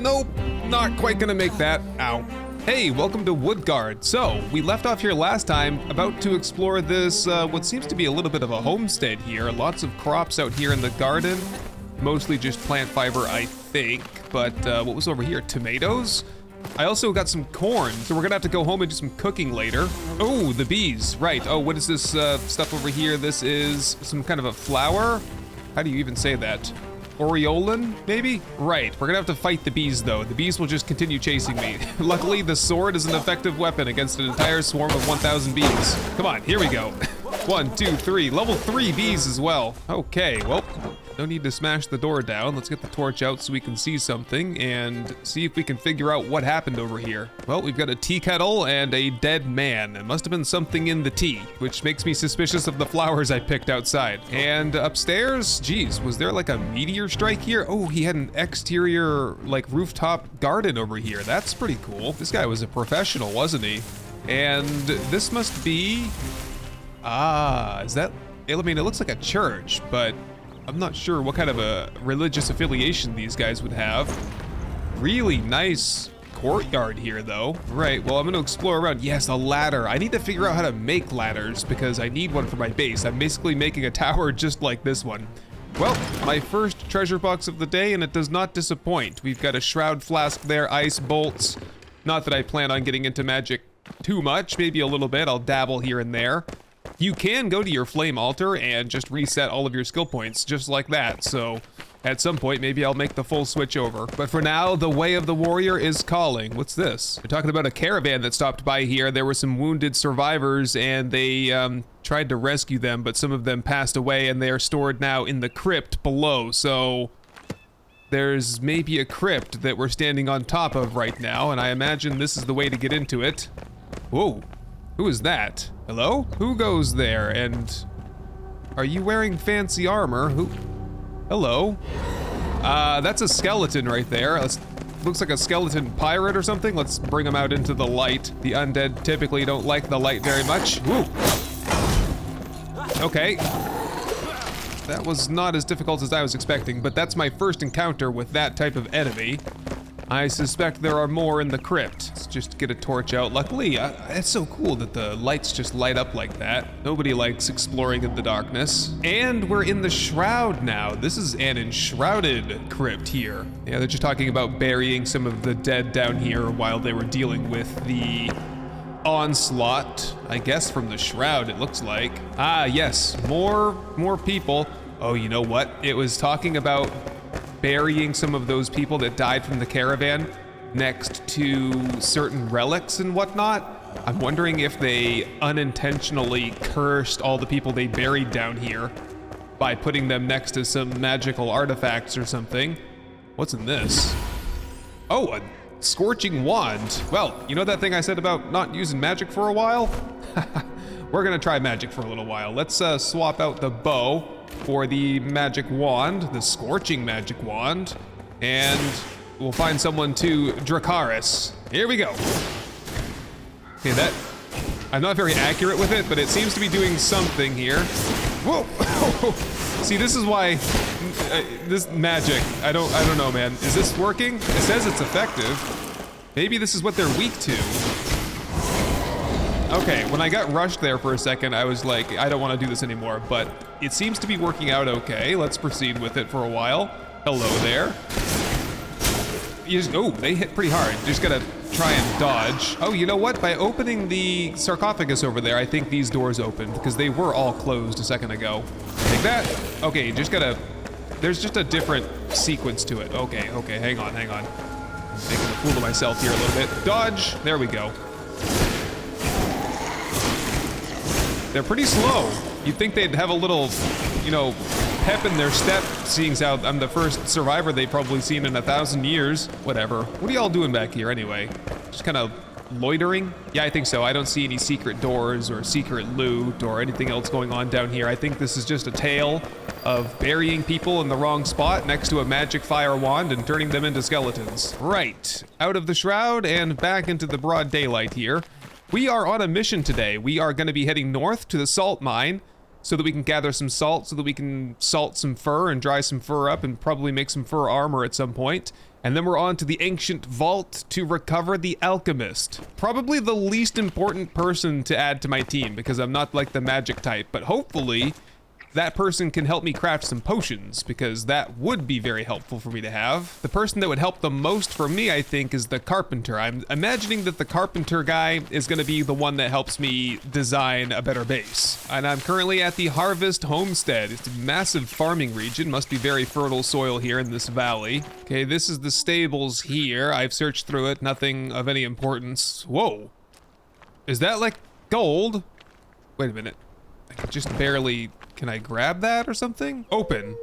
Nope, not quite gonna make that. Ow. Hey, welcome to Woodguard. So, we left off here last time, about to explore this, what seems to be a little bit of a homestead here. Lots of crops out here in the garden. Mostly just plant fiber, I think. But what was over here? Tomatoes? I also got some corn, so we're gonna have to go home and do some cooking later. Oh, the bees, right. Oh, what is this stuff over here? This is some kind of a flower? How do you even say that? Aureolin, maybe? Right, we're gonna have to fight the bees though. The bees will just continue chasing me. Luckily, the sword is an effective weapon against an entire swarm of 1,000 bees. Come on, here we go. 1, 2, 3, level 3 bees as well. Okay, well, no need to smash the door down. Let's get the torch out so we can see something and see if we can figure out what happened over here. Well, we've got a tea kettle and a dead man. It must have been something in the tea, which makes me suspicious of the flowers I picked outside. And upstairs, geez, was there like a meteor strike here? Oh, he had an exterior, like, rooftop garden over here. That's pretty cool. This guy was a professional, wasn't he? And this must be... is that... I mean, it looks like a church, but I'm not sure what kind of a religious affiliation these guys would have. Really nice courtyard here, though. Right, well, I'm gonna explore around. Yes, a ladder. I need to figure out how to make ladders because I need one for my base. I'm basically making a tower just like this one. Well, my first treasure box of the day, and it does not disappoint. We've got a shroud flask there, ice bolts. Not that I plan on getting into magic too much, maybe a little bit. I'll dabble here and there. You can go to your flame altar and just reset all of your skill points just like that, so at some point maybe I'll make the full switch over. But for now, the way of the warrior is calling. What's this? They're talking about a caravan that stopped by here. There were some wounded survivors and they tried to rescue them, but some of them passed away and they are stored now in the crypt below, so there's maybe a crypt that we're standing on top of right now, and I imagine this is the way to get into it. Whoa. Who is that? Hello? Who goes there? And are you wearing fancy armor? Who? Hello? That's a skeleton right there. Looks like a skeleton pirate or something. Let's bring him out into the light. The undead typically don't like the light very much. Woo! Okay. That was not as difficult as I was expecting, but that's my first encounter with that type of enemy. I suspect there are more in the crypt. Let's just get a torch out. Luckily, it's so cool that the lights just light up like that. Nobody likes exploring in the darkness. And we're in the Shroud now. This is an Enshrouded crypt here. Yeah, they're just talking about burying some of the dead down here while they were dealing with the onslaught, I guess from the Shroud, it looks like. Ah, yes, more people. Oh, you know what? It was talking about burying some of those people that died from the caravan next to certain relics and whatnot. I'm wondering if they unintentionally cursed all the people they buried down here by putting them next to some magical artifacts or something. What's in this? Oh, a scorching wand. Well, you know that thing I said about not using magic for a while? We're gonna try magic for a little while. Let's swap out the bow for the magic wand, the scorching magic wand, and we'll find someone to Dracaris. Here we go. Okay, that, I'm not very accurate with it, but it seems to be doing something here. Whoa! See, this is why this magic, I don't know, man. Is this working? It says it's effective. Maybe this is what they're weak to. Okay, when I got rushed there for a second, I was like, I don't want to do this anymore, but it seems to be working out okay. Let's proceed with it for a while. Hello there. Oh, they hit pretty hard. Just gotta try and dodge. Oh, you know what? By opening the sarcophagus over there, I think these doors opened because they were all closed a second ago. Take that. Okay, just gotta, there's just a different sequence to it. Okay, hang on. I'm making a fool of myself here a little bit. Dodge, there we go. They're pretty slow. You'd think they'd have a little, you know, pep in their step, seeing as how I'm the first survivor they've probably seen in 1,000 years. Whatever. What are y'all doing back here anyway? Just kind of loitering? Yeah, I think so. I don't see any secret doors or secret loot or anything else going on down here. I think this is just a tale of burying people in the wrong spot next to a magic fire wand and turning them into skeletons. Right. Out of the Shroud and back into the broad daylight here. We are on a mission today. We are going to be heading north to the salt mine so that we can gather some salt, so that we can salt some fur and dry some fur up and probably make some fur armor at some point. And then we're on to the ancient vault to recover the Alchemist. Probably the least important person to add to my team because I'm not like the magic type, but hopefully that person can help me craft some potions because that would be very helpful for me to have. The person that would help the most for me, I think, is the carpenter. I'm imagining that the carpenter guy is gonna be the one that helps me design a better base. And I'm currently at the Harvest Homestead. It's a massive farming region, must be very fertile soil here in this valley. Okay, this is the stables here. I've searched through it, nothing of any importance. Whoa, is that like gold? Wait a minute, I can just barely, can I grab that or something? Open.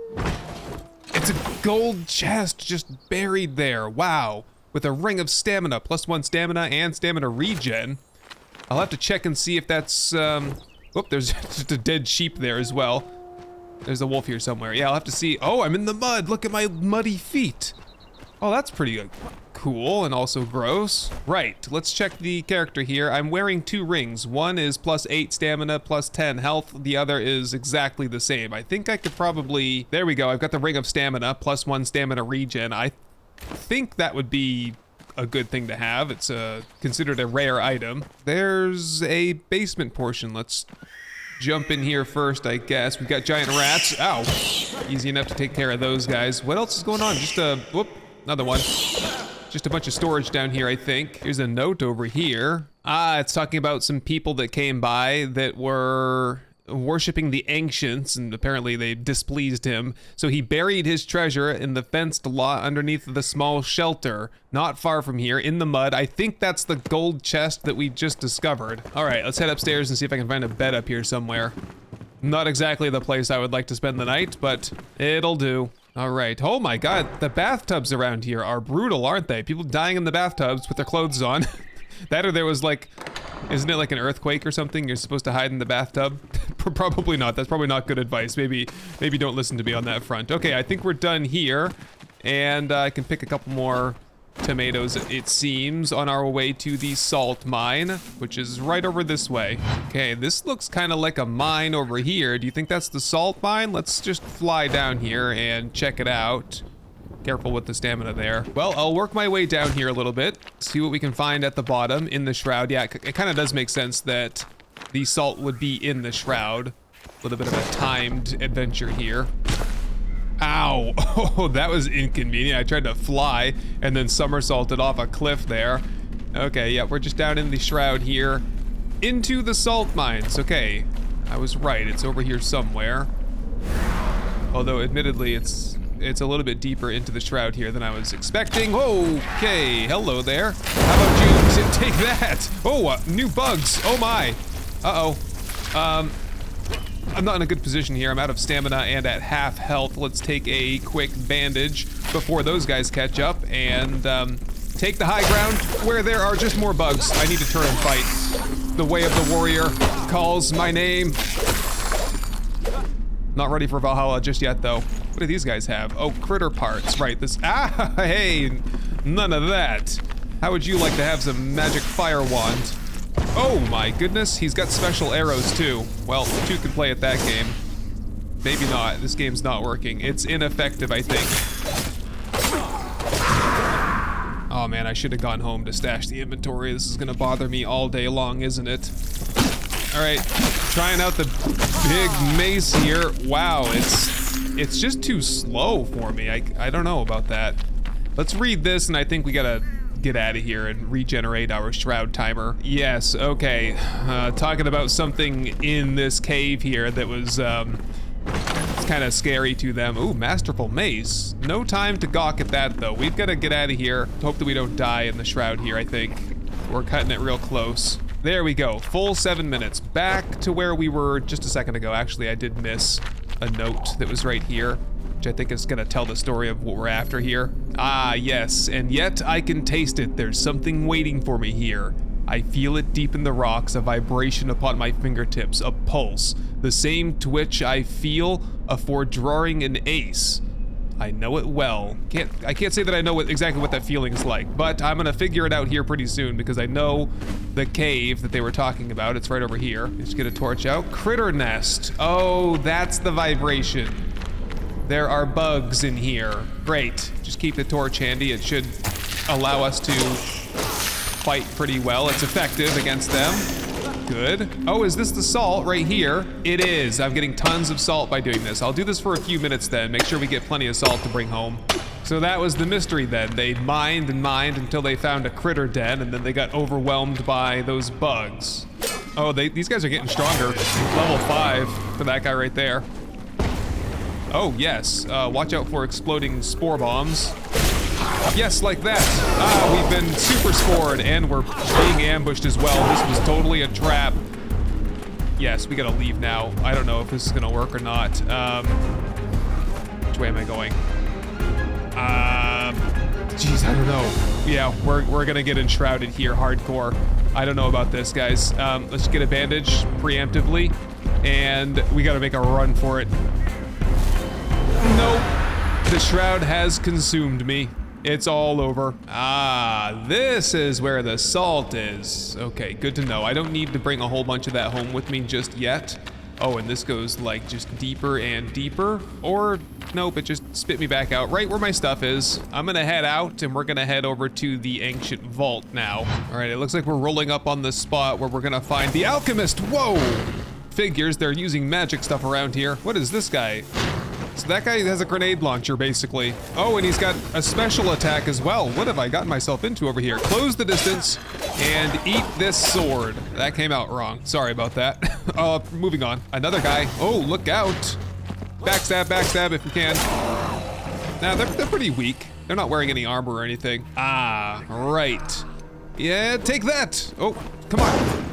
It's a gold chest just buried there. Wow. With a ring of stamina, +1 stamina and stamina regen. I'll have to check and see if that's, whoop, there's just a dead sheep there as well. There's a wolf here somewhere. Yeah, I'll have to see. Oh, I'm in the mud. Look at my muddy feet. Oh, that's pretty cool and also gross. Right, let's check the character here. I'm wearing 2 rings. One is +8 stamina, +10 health. The other is exactly the same. I think I could probably, there we go. I've got the ring of stamina, +1 stamina regen. I think that would be a good thing to have. It's considered a rare item. There's a basement portion. Let's jump in here first, I guess. We've got giant rats. Ow. Easy enough to take care of those guys. What else is going on? Just a, whoop, another one. Just a bunch of storage down here, I think. Here's a note over here. Ah, it's talking about some people that came by that were worshiping the ancients, and apparently they displeased him. So he buried his treasure in the fenced lot underneath the small shelter, not far from here, in the mud. I think that's the gold chest that we just discovered. All right, let's head upstairs and see if I can find a bed up here somewhere. Not exactly the place I would like to spend the night, but it'll do. All right, oh my God, the bathtubs around here are brutal, aren't they? People dying in the bathtubs with their clothes on. That or there was like, isn't it like an earthquake or something? You're supposed to hide in the bathtub? Probably not, that's probably not good advice. Maybe don't listen to me on that front. Okay, I think we're done here. And I can pick a couple more tomatoes, it seems, on our way to the salt mine, which is right over this way. Okay, this looks kind of like a mine over here. Do you think that's the salt mine? Let's just fly down here and check it out. Careful with the stamina there. Well, I'll work my way down here a little bit, see what we can find at the bottom in the shroud. Yeah, it kind of does make sense that the salt would be in the shroud. A little bit of a timed adventure here. Ow, oh, that was inconvenient. I tried to fly and then somersaulted off a cliff there. Okay, yeah, we're just down in the shroud here. Into the salt mines. Okay, I was right, it's over here somewhere. Although, admittedly, it's a little bit deeper into the shroud here than I was expecting. Okay, hello there. How about you take that? Oh, new bugs, oh my. Uh-oh. I'm not in a good position here. I'm out of stamina and at half health. Let's take a quick bandage before those guys catch up and take the high ground where there are just more bugs. I need to turn and fight. The way of the warrior calls my name. Not ready for Valhalla just yet though. What do these guys have? Oh, critter parts, right. This, hey, none of that. How would you like to have some magic fire wand? Oh my goodness, he's got special arrows too. Well, 2 can play at that game. Maybe not, this game's not working. It's ineffective, I think. Oh man, I should have gone home to stash the inventory. This is gonna bother me all day long, isn't it? All right, trying out the big mace here. Wow, it's just too slow for me. I don't know about that. Let's read this, and I think we gotta get out of here and regenerate our shroud timer. Yes, okay. Talking about something in this cave here that was it's kind of scary to them. Ooh, masterful mace. No time to gawk at that though. We've got to get out of here. Hope that we don't die in the shroud here, I think. We're cutting it real close. There we go, full 7 minutes. Back to where we were just a second ago. Actually, I did miss a note that was right here, which I think is gonna tell the story of what we're after here. Ah, yes, and yet I can taste it. There's something waiting for me here. I feel it deep in the rocks, a vibration upon my fingertips, a pulse, the same twitch I feel afore drawing an ace. I know it well. I can't say that I know exactly what that feeling's like, but I'm gonna figure it out here pretty soon because I know the cave that they were talking about. It's right over here. Let's get a torch out. Critter nest. Oh, that's the vibration. There are bugs in here. Great. Just keep the torch handy. It should allow us to fight pretty well. It's effective against them. Good. Oh, is this the salt right here? It is. I'm getting tons of salt by doing this. I'll do this for a few minutes then. Make sure we get plenty of salt to bring home. So that was the mystery then. They mined and mined until they found a critter den, and then they got overwhelmed by those bugs. Oh, these guys are getting stronger. Level 5 for that guy right there. Oh, yes. Watch out for exploding spore bombs. Yes, like that. Ah, we've been super spored and we're being ambushed as well. This was totally a trap. Yes, we gotta leave now. I don't know if this is gonna work or not. Which way am I going? Geez, I don't know. Yeah, we're gonna get enshrouded here, hardcore. I don't know about this, guys. Let's get a bandage preemptively, and we gotta make a run for it. Nope. The shroud has consumed me. It's all over. Ah, this is where the salt is. Okay, good to know. I don't need to bring a whole bunch of that home with me just yet. Oh, and this goes like just deeper and deeper. Or, nope, it just spit me back out right where my stuff is. I'm gonna head out and we're gonna head over to the ancient vault now. All right, it looks like we're rolling up on the spot where we're gonna find the Alchemist. Whoa! Figures, they're using magic stuff around here. What is this guy? So that guy has a grenade launcher, basically. Oh, and he's got a special attack as well. What have I gotten myself into over here? Close the distance and eat this sword. That came out wrong. Sorry about that. Moving on. Another guy. Oh, look out. Backstab if you can. Now, they're pretty weak. They're not wearing any armor or anything. Ah, right. Yeah, take that. Oh, come on.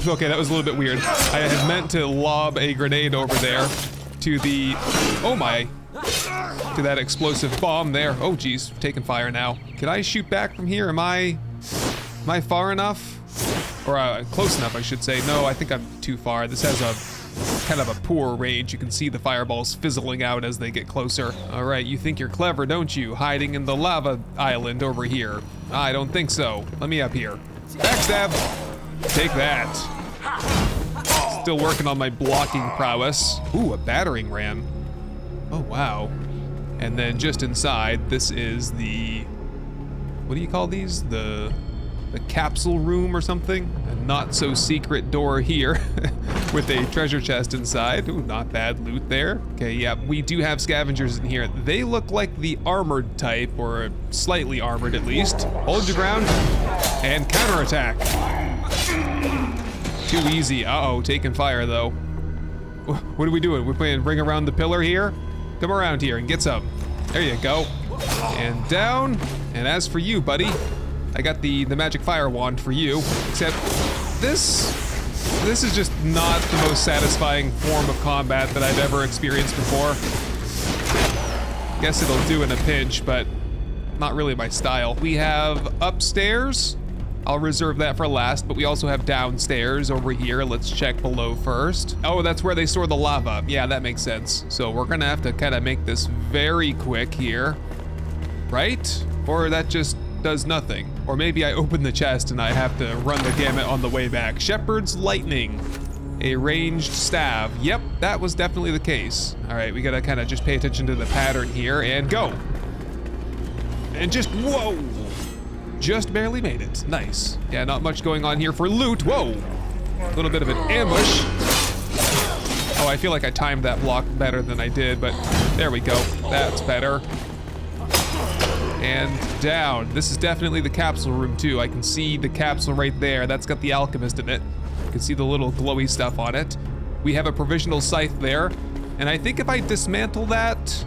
Okay, that was a little bit weird. I had meant to lob a grenade over there to the, oh my, to that explosive bomb there. Oh geez, taking fire now. Can I shoot back from here? Am I far enough? Or close enough, I should say. No, I think I'm too far. This has a kind of a poor range. You can see the fireballs fizzling out as they get closer. All right, you think you're clever, don't you? Hiding in the lava island over here. I don't think so. Let me up here. Backstab. Take that. Still working on my blocking prowess. Ooh, a battering ram. Oh, wow. And then just inside, this is the, what do you call these? The capsule room or something? A not so secret door here with a treasure chest inside. Ooh, not bad loot there. Okay, yeah, we do have scavengers in here. They look like the armored type, or slightly armored at least. Hold your ground and counterattack. Too easy. Uh-oh, taking fire though. What are we doing? We're playing ring around the pillar here? Come around here and get some. There you go. And down. And as for you, buddy, I got the magic fire wand for you. Except this is just not the most satisfying form of combat that I've ever experienced before. Guess it'll do in a pinch, but not really my style. We have upstairs. I'll reserve that for last, but we also have downstairs over here. Let's check below first. Oh, that's where they store the lava. Yeah, that makes sense. So we're gonna have to kind of make this very quick here, right? Or that just does nothing. Or maybe I open the chest and I have to run the gamut on the way back. Shepherd's Lightning, a ranged staff. Yep, that was definitely the case. All right, we gotta kind of just pay attention to the pattern here and go. And just, whoa. Just barely made it. Nice. Yeah, not much going on here for loot. Whoa! A little bit of an ambush. Oh, I feel like I timed that block better than I did, but there we go. That's better. And down. This is definitely the capsule room too. I can see the capsule right there. That's got the Alchemist in it. You can see the little glowy stuff on it. We have a provisional scythe there. And I think if I dismantle that,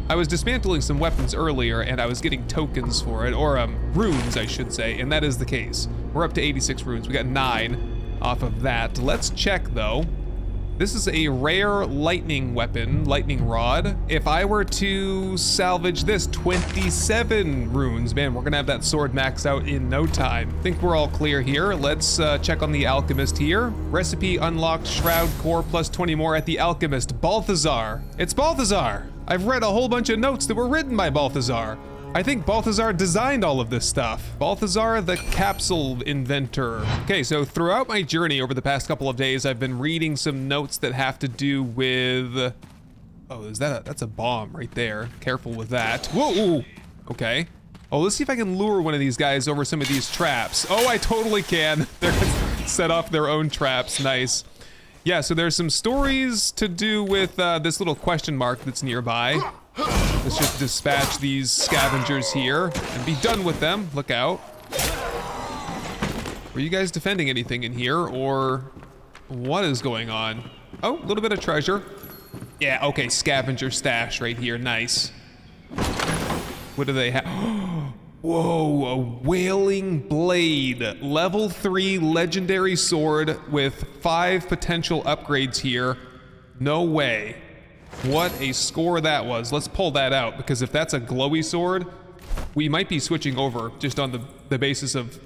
I was dismantling some weapons earlier and I was getting tokens for it, or runes I should say, and that is the case. We're up to 86 runes, we got 9 off of that. Let's check though. This is a rare lightning weapon, lightning rod. If I were to salvage this, 27 runes. Man, we're gonna have that sword maxed out in no time. Think we're all clear here. Let's check on the Alchemist here. Recipe unlocked, Shroud core plus 20 more at the Alchemist. Balthazar. It's Balthazar. I've read a whole bunch of notes that were written by Balthazar. I think Balthazar designed all of this stuff. Balthazar, the capsule inventor. Okay, so throughout my journey over the past couple of days, I've been reading some notes that have to do with... Oh, that's a bomb right there. Careful with that. Whoa, ooh. Okay. Oh, let's see if I can lure one of these guys over some of these traps. Oh, I totally can. They're gonna set off their own traps. Nice. Yeah, so there's some stories to do with this little question mark that's nearby. Let's just dispatch these scavengers here and be done with them. Look out. Were you guys defending anything in here, or what is going on? Oh, a little bit of treasure. Yeah, okay, Scavenger Stash right here. Nice. What do they have? Whoa, a Wailing Blade. Level 3 legendary sword with 5 potential upgrades here. No way. What a score that was. Let's pull that out, because if that's a glowy sword, we might be switching over just on the basis of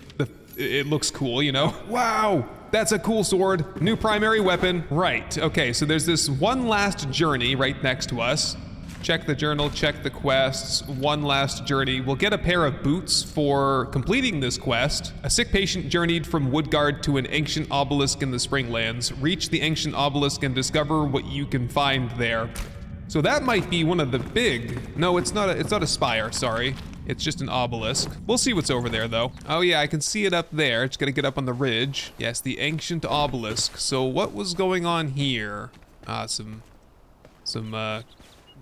it looks cool, you know? Wow, that's a cool sword. New primary weapon. Right, okay, so there's this one last journey right next to us. Check the journal, check the quests, one last journey. We'll get a pair of boots for completing this quest. A sick patient journeyed from Woodguard to an ancient obelisk in the Springlands. Reach the ancient obelisk and discover what you can find there. So that might be one of the big... No, it's not a spire, sorry. It's just an obelisk. We'll see what's over there though. Oh yeah, I can see it up there. Just gotta get up on the ridge. Yes, the ancient obelisk. So what was going on here? Some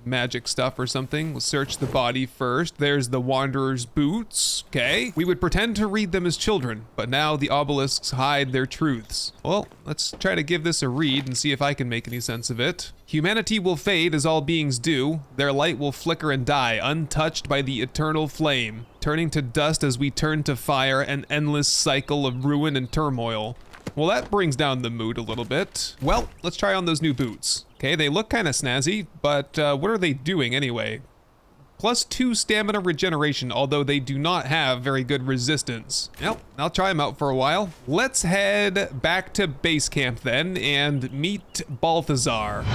magic stuff or something. We'll search the body first. There's the Wanderer's boots. Okay. We would pretend to read them as children, but now the obelisks hide their truths. Well, let's try to give this a read and see if I can make any sense of it. Humanity will fade as all beings do. Their light will flicker and die, untouched by the eternal flame, turning to dust as we turn to fire, an endless cycle of ruin and turmoil. Well, that brings down the mood a little bit. Well, let's try on those new boots. Okay, they look kind of snazzy, but what are they doing anyway? +2 stamina regeneration, although they do not have very good resistance. Well, I'll try them out for a while. Let's head back to base camp then and meet Balthazar.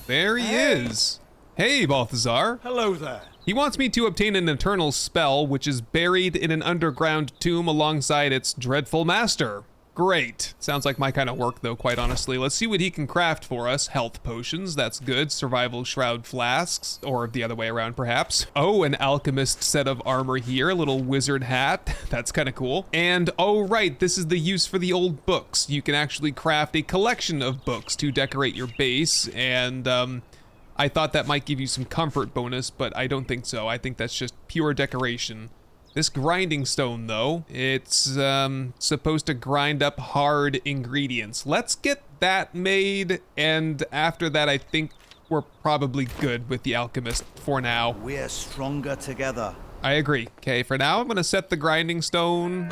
There he is. Hey, Balthazar. Hello there. He wants me to obtain an eternal spell, which is buried in an underground tomb alongside its dreadful master. Great. Sounds like my kind of work though, quite honestly. Let's see what he can craft for us. Health potions, that's good. Survival shroud flasks, or the other way around perhaps. Oh, an alchemist set of armor here, a little wizard hat. That's kind of cool. And oh right, this is the use for the old books. You can actually craft a collection of books to decorate your base, and I thought that might give you some comfort bonus, but I don't think so. I think that's just pure decoration. This grinding stone, though, it's supposed to grind up hard ingredients. Let's get that made, and after that, I think we're probably good with the Alchemist for now. We're stronger together. I agree. Okay, for now, I'm gonna set the grinding stone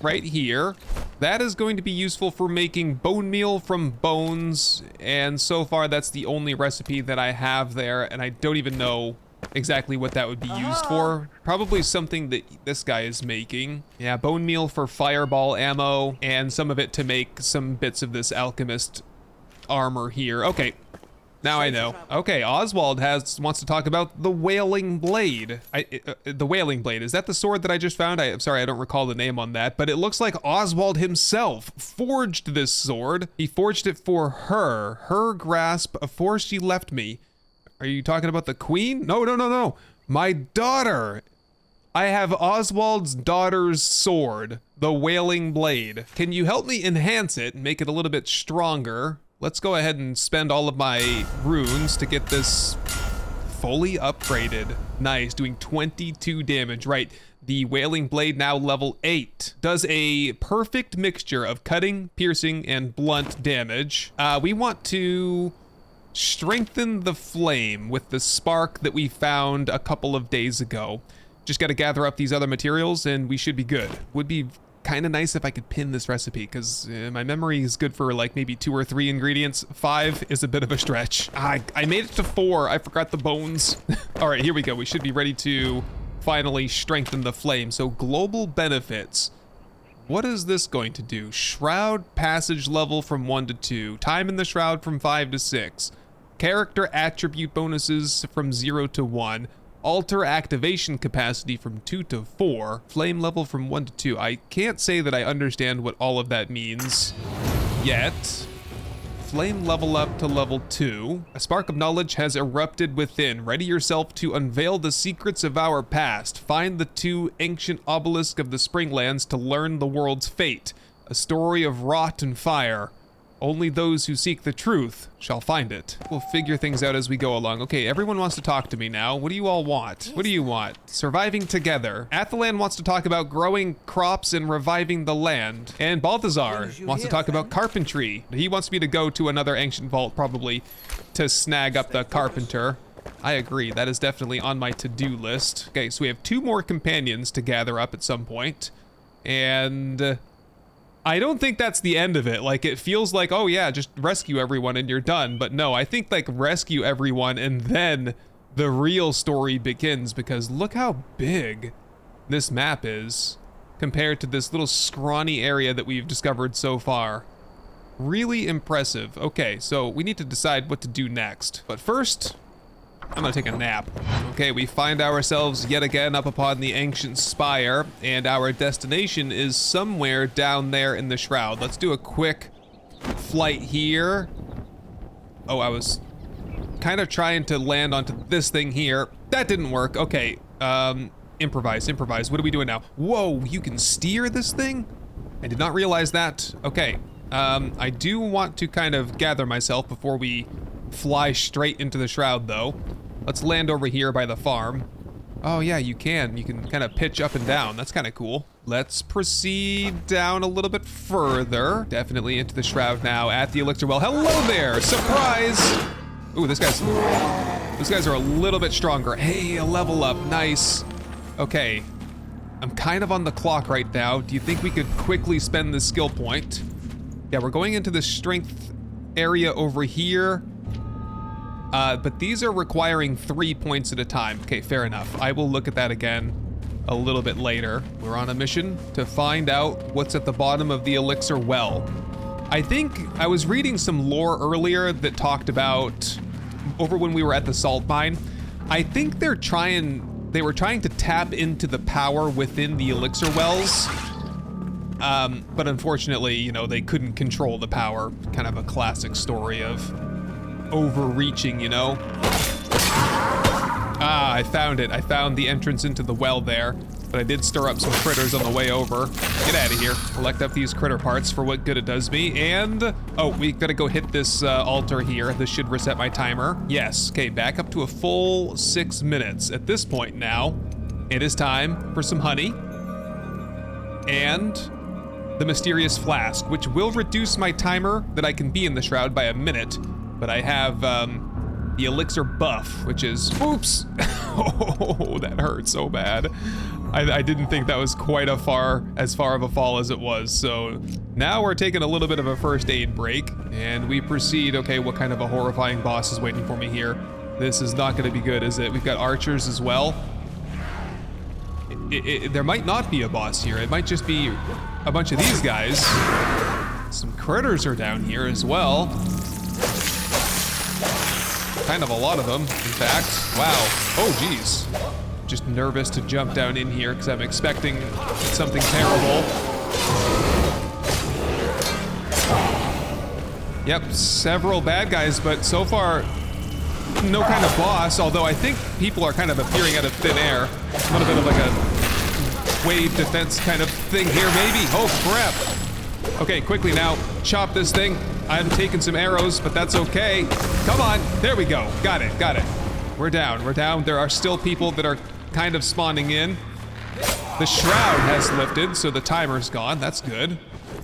right here. That is going to be useful for making bone meal from bones, and so far, that's the only recipe that I have there, and I don't even know exactly what that would be used for. Probably something that this guy is making. Yeah, bone meal for fireball ammo, and some of it to make some bits of this alchemist armor here. Okay, now I know. Okay, Oswald wants to talk about the Wailing Blade. The Wailing Blade, is that the sword that I just found? I'm sorry, I don't recall the name on that, but it looks like Oswald himself forged this sword. He forged it for her grasp afore she left me. Are you talking about the queen? No. My daughter. I have Oswald's daughter's sword, the Wailing Blade. Can you help me enhance it and make it a little bit stronger? Let's go ahead and spend all of my runes to get this fully upgraded. Nice, doing 22 damage. Right, the Wailing Blade now level 8. Does a perfect mixture of cutting, piercing, and blunt damage. We want to strengthen the flame with the spark that we found a couple of days ago. Just got to gather up these other materials and we should be good. Would be kind of nice if I could pin this recipe, because my memory is good for like maybe 2 or 3 ingredients. 5 is a bit of a stretch. I made it to 4. I forgot the bones. All right, here we go. We should be ready to finally strengthen the flame. So global benefits. What is this going to do? Shroud passage level from 1 to 2. Time in the shroud from 5 to 6. Character attribute bonuses from 0 to 1. Altar activation capacity from 2 to 4. Flame level from 1 to 2. I can't say that I understand what all of that means yet. Flame level up to level 2. A spark of knowledge has erupted within. Ready yourself to unveil the secrets of our past. Find the 2 ancient obelisks of the Springlands to learn the world's fate. A story of rot and fire. Only those who seek the truth shall find it. We'll figure things out as we go along. Okay, everyone wants to talk to me now. What do you all want? What do you want? Surviving together. Athalan wants to talk about growing crops and reviving the land. And Balthazar wants to talk about carpentry. He wants me to go to another ancient vault, probably, to snag up the carpenter. I agree, that is definitely on my to-do list. Okay, so we have 2 more companions to gather up at some point. And I don't think that's the end of it. Like, it feels like, oh yeah, just rescue everyone and you're done. But no, I think like rescue everyone and then the real story begins, because look how big this map is compared to this little scrawny area that we've discovered so far. Really impressive. Okay, so we need to decide what to do next. But first, I'm gonna take a nap. Okay, we find ourselves yet again up upon the ancient spire, and our destination is somewhere down there in the shroud. Let's do a quick flight here. Oh, I was kind of trying to land onto this thing here. That didn't work. Okay, improvise. What are we doing now? Whoa, you can steer this thing? I did not realize that. Okay, I do want to kind of gather myself before we fly straight into the shroud though. Let's land over here by the farm. Oh yeah, you can kind of pitch up and down. That's kind of cool. Let's proceed down a little bit further. Definitely into the shroud now at the elixir well. Hello there, surprise! Ooh, these guys are a little bit stronger. Hey, a level up, nice. Okay, I'm kind of on the clock right now. Do you think we could quickly spend this skill point? Yeah, we're going into the strength area over here. But these are requiring 3 points at a time. Okay, fair enough. I will look at that again a little bit later. We're on a mission to find out what's at the bottom of the elixir well. I think I was reading some lore earlier that talked about, over when we were at the salt mine, I think they were trying to tap into the power within the elixir wells. But unfortunately, you know, they couldn't control the power. Kind of a classic story of overreaching, you know? Ah, I found it. I found the entrance into the well there, but I did stir up some critters on the way over. Get out of here. Collect up these critter parts for what good it does me, and oh, we gotta go hit this altar here. This should reset my timer. Yes, okay, back up to a full 6 minutes. At this point now, it is time for some honey and the mysterious flask, which will reduce my timer that I can be in the shroud by a minute. But I have the elixir buff, which is, oops, oh, that hurt so bad. I didn't think that was quite as far of a fall as it was. So now we're taking a little bit of a first aid break, and we proceed. Okay, what kind of a horrifying boss is waiting for me here? This is not gonna be good, is it? We've got archers as well. There might not be a boss here. It might just be a bunch of these guys. Some critters are down here as well. Kind of a lot of them, in fact. Wow. Oh, geez. Just nervous to jump down in here because I'm expecting something terrible. Yep, several bad guys, but so far, no kind of boss, although I think people are kind of appearing out of thin air. A little bit of like a wave defense kind of thing here, maybe. Oh, crap. Okay, quickly now, chop this thing. I'm taking some arrows, but that's okay. Come on, there we go. Got it. We're down. There are still people that are kind of spawning in. The shroud has lifted, so the timer's gone. That's good.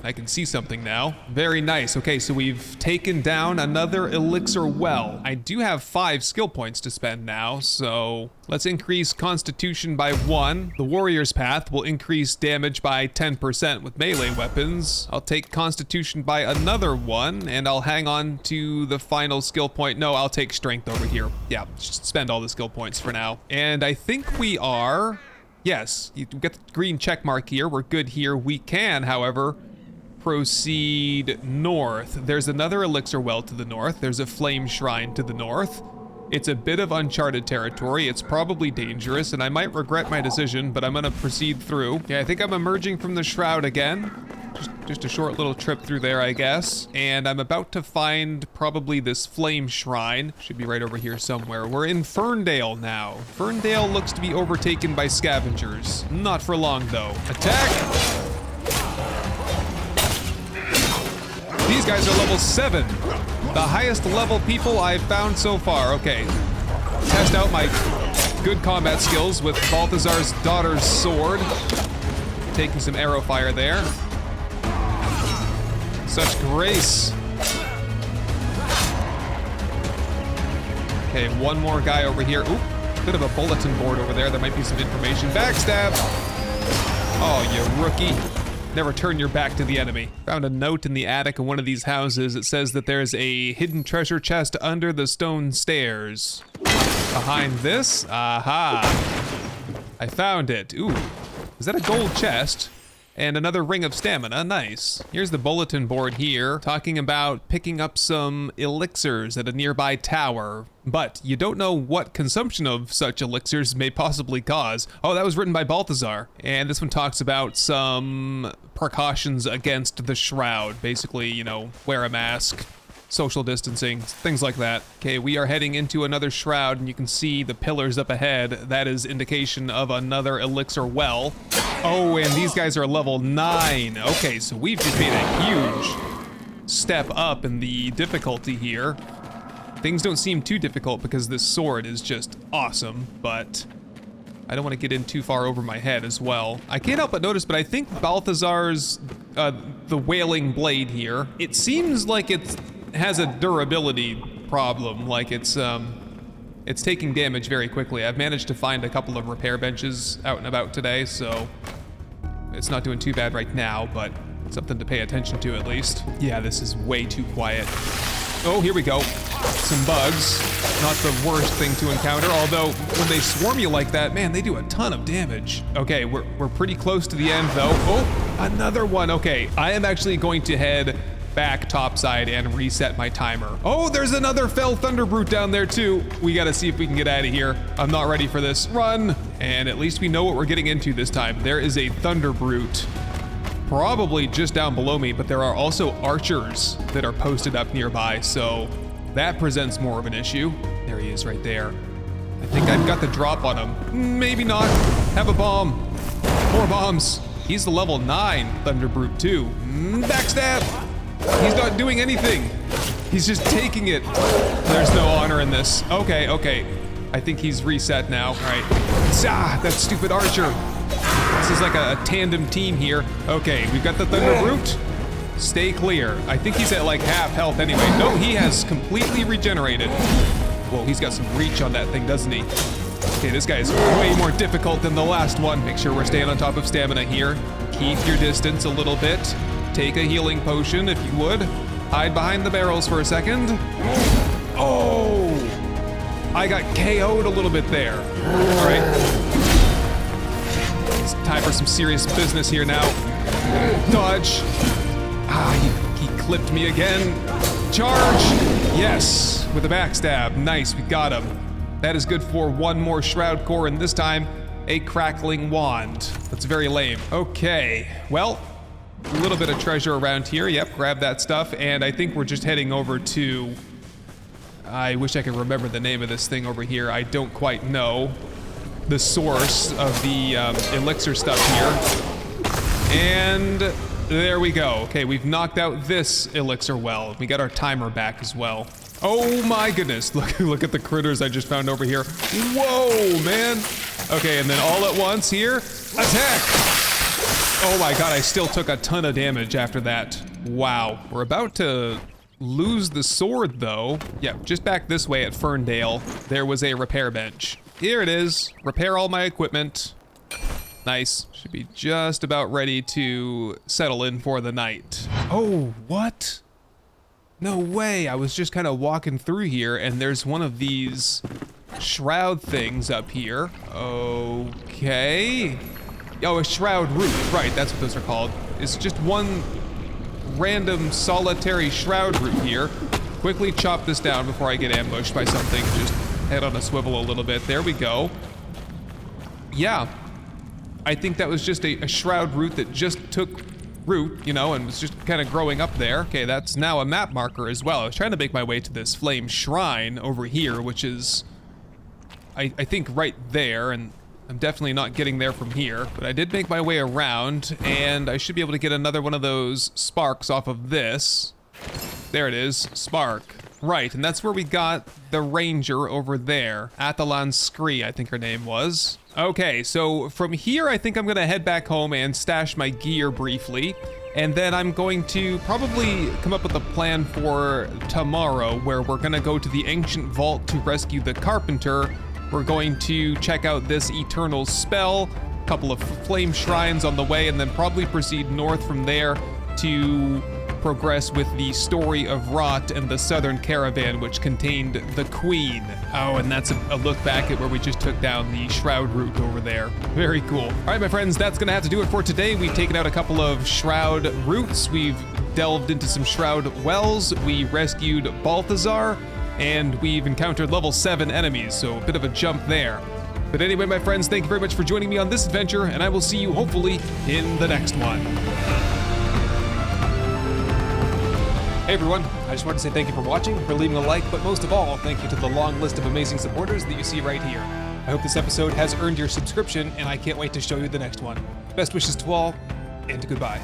I can see something now. Very nice. Okay, so we've taken down another elixir well. I do have 5 skill points to spend now, so let's increase Constitution by 1. The Warrior's Path will increase damage by 10% with melee weapons. I'll take Constitution by another 1, and I'll hang on to the final skill point. No, I'll take Strength over here. Yeah, just spend all the skill points for now. And I think we are... Yes, you get the green check mark here. We're good here. We can, however, proceed north. There's another elixir well to the north. There's a flame shrine to the north. It's a bit of uncharted territory. It's probably dangerous, and I might regret my decision, but I'm gonna proceed through. Okay, I think I'm emerging from the Shroud again. Just a short little trip through there, I guess. And I'm about to find probably this flame shrine. Should be right over here somewhere. We're in Ferndale now. Ferndale looks to be overtaken by scavengers. Not for long, though. Attack! These guys are level 7. The highest level people I've found so far. Okay. Test out my good combat skills with Balthazar's daughter's sword. Taking some arrow fire there. Such grace. Okay, one more guy over here. Oop, bit of a bulletin board over there. There might be some information. Backstab! Oh, you rookie. Never turn your back to the enemy. Found a note in the attic of one of these houses. It says that there's a hidden treasure chest under the stone stairs. Behind this? Aha. I found it. Ooh, is that a gold chest? And another ring of stamina, nice. Here's the bulletin board here, talking about picking up some elixirs at a nearby tower. But you don't know what consumption of such elixirs may possibly cause. Oh, that was written by Balthazar. And this one talks about some precautions against the Shroud. Basically, you know, wear a mask, social distancing, things like that. Okay, we are heading into another Shroud, and you can see the pillars up ahead. That is indication of another elixir well. Oh, and these guys are level 9. Okay, so we've just made a huge step up in the difficulty here. Things don't seem too difficult because this sword is just awesome, but I don't want to get in too far over my head as well. I can't help but notice, but I think Balthazar's, the Wailing Blade here, it seems like it has a durability problem, like it's taking damage very quickly. I've managed to find a couple of repair benches out and about today, so it's not doing too bad right now, but something to pay attention to at least. Yeah, this is way too quiet. Oh, here we go. Some bugs. Not the worst thing to encounter, although when they swarm you like that, man, they do a ton of damage. Okay, we're pretty close to the end though. Oh, another one. Okay, I am actually going to head back topside and reset my timer. Oh, there's another fell thunderbrute down there too. We gotta see if we can get out of here. I'm not ready for this. Run! And at least we know what we're getting into this time. There is a thunderbrute probably just down below me, but there are also archers that are posted up nearby, so that presents more of an issue. There he is right there. I think I've got the drop on him. Maybe not. Have a bomb. More bombs. He's the level 9 thunderbrute too. Backstab! He's not doing anything. He's just taking it. There's no honor in this. Okay, okay. I think he's reset now. All right. Ah, that stupid archer. This is like a tandem team here. Okay, we've got the Thunderbrute. Stay clear. I think he's at like half health anyway. No, he has completely regenerated. Whoa, he's got some reach on that thing, doesn't he? Okay, this guy is way more difficult than the last one. Make sure we're staying on top of stamina here. Keep your distance a little bit. Take a healing potion if you would. Hide behind the barrels for a second. Oh! I got KO'd a little bit there. All right. It's time for some serious business here now. Dodge. Ah, he clipped me again. Charge. Yes, with a backstab. Nice, we got him. That is good for one more Shroud core, and this time, a crackling wand. That's very lame. Okay, well, a little bit of treasure around here. Yep, grab that stuff, and I think we're just heading over to... I wish I could remember the name of this thing over here. I don't quite know the source of the elixir stuff here. And there we go. Okay, we've knocked out this elixir well. We got our timer back as well. Oh my goodness, look at the critters I just found over here. Whoa, man. Okay, and then all at once here, attack. Oh my god, I still took a ton of damage after that. Wow. We're about to lose the sword though. Yeah, just back this way at Ferndale, there was a repair bench. Here it is. Repair all my equipment. Nice. Should be just about ready to settle in for the night. Oh, what? No way. I was just kind of walking through here and there's one of these shroud things up here. Okay. Oh, a shroud root. Right, that's what those are called. It's just one random solitary shroud root here. Quickly chop this down before I get ambushed by something. Just head on a swivel a little bit. There we go. Yeah. I think that was just a shroud root that just took root, you know, and was just kind of growing up there. Okay, that's now a map marker as well. I was trying to make my way to this flame shrine over here, which is, I think, right there, and I'm definitely not getting there from here, but I did make my way around, and I should be able to get another one of those sparks off of this. There it is, spark. Right, and that's where we got the ranger over there. Athalan Scree, I think her name was. Okay, so from here, I think I'm gonna head back home and stash my gear briefly. And then I'm going to probably come up with a plan for tomorrow where we're gonna go to the ancient vault to rescue the carpenter. We're going to check out this eternal spell, a couple of flame shrines on the way, and then probably proceed north from there to progress with the story of Rot and the southern caravan, which contained the queen. Oh, and that's a look back at where we just took down the shroud route over there. Very cool. All right, my friends, that's gonna have to do it for today. We've taken out a couple of shroud routes. We've delved into some shroud wells. We rescued Balthazar, and we've encountered level 7 enemies, so a bit of a jump there. But anyway, my friends, thank you very much for joining me on this adventure, and I will see you hopefully in the next one. Hey everyone, I just wanted to say thank you for watching, for leaving a like, but most of all, thank you to the long list of amazing supporters that you see right here. I hope this episode has earned your subscription, and I can't wait to show you the next one. Best wishes to all, and goodbye.